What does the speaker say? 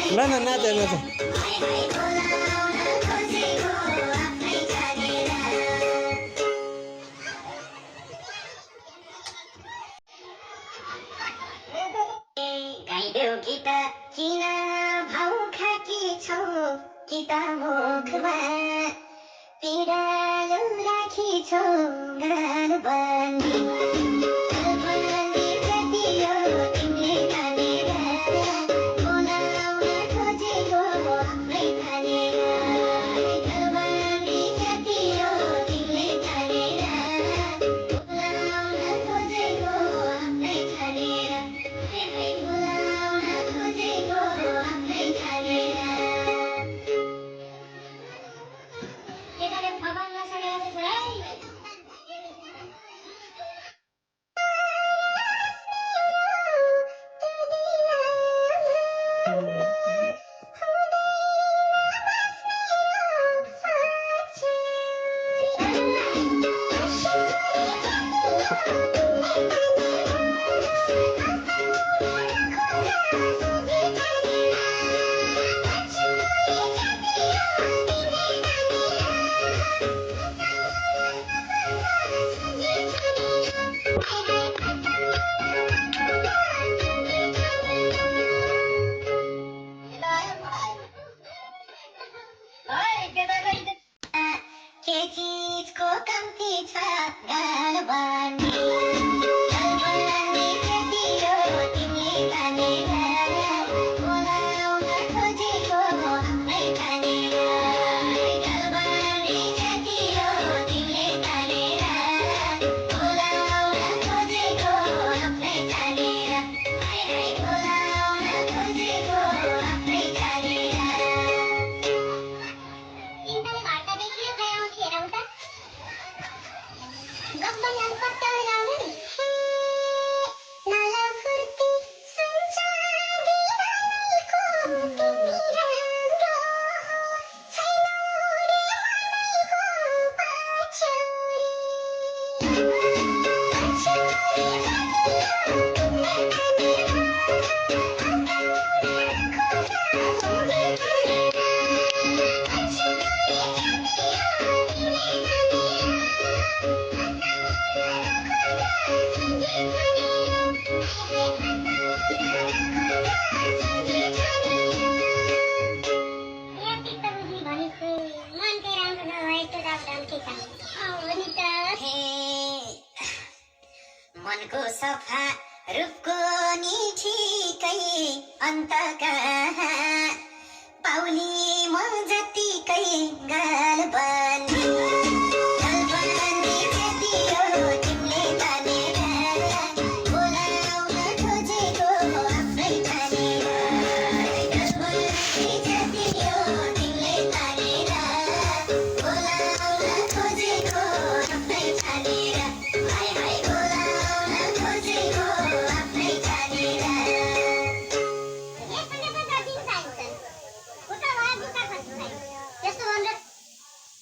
ल न नाच नाच गाइदेऊ गीत किन भाउ खाकी छौ गीत मुखमा पिरालो राखी छौ गान बन्दी बन्दी जतियो तिमीले तानेर बोलाउन खोजेको आफै तानेर बन्दी जतियो तिमीले तानेर बोलाउन खोजेको आफै तानेर बोलाउन खोजेको आफै तानेर के चीजको कम्ती छ गालबन्दी जतियो तिमीले तानेर बोलाउन खोजेको आफै तानेर गालबन्दी जतियो तिमीले तानेर बोलाउन खोजेको आफै तानेर बोलाउन खोजेको आफै तानेर मनको सफा रूपको नि ठिकै अन्तका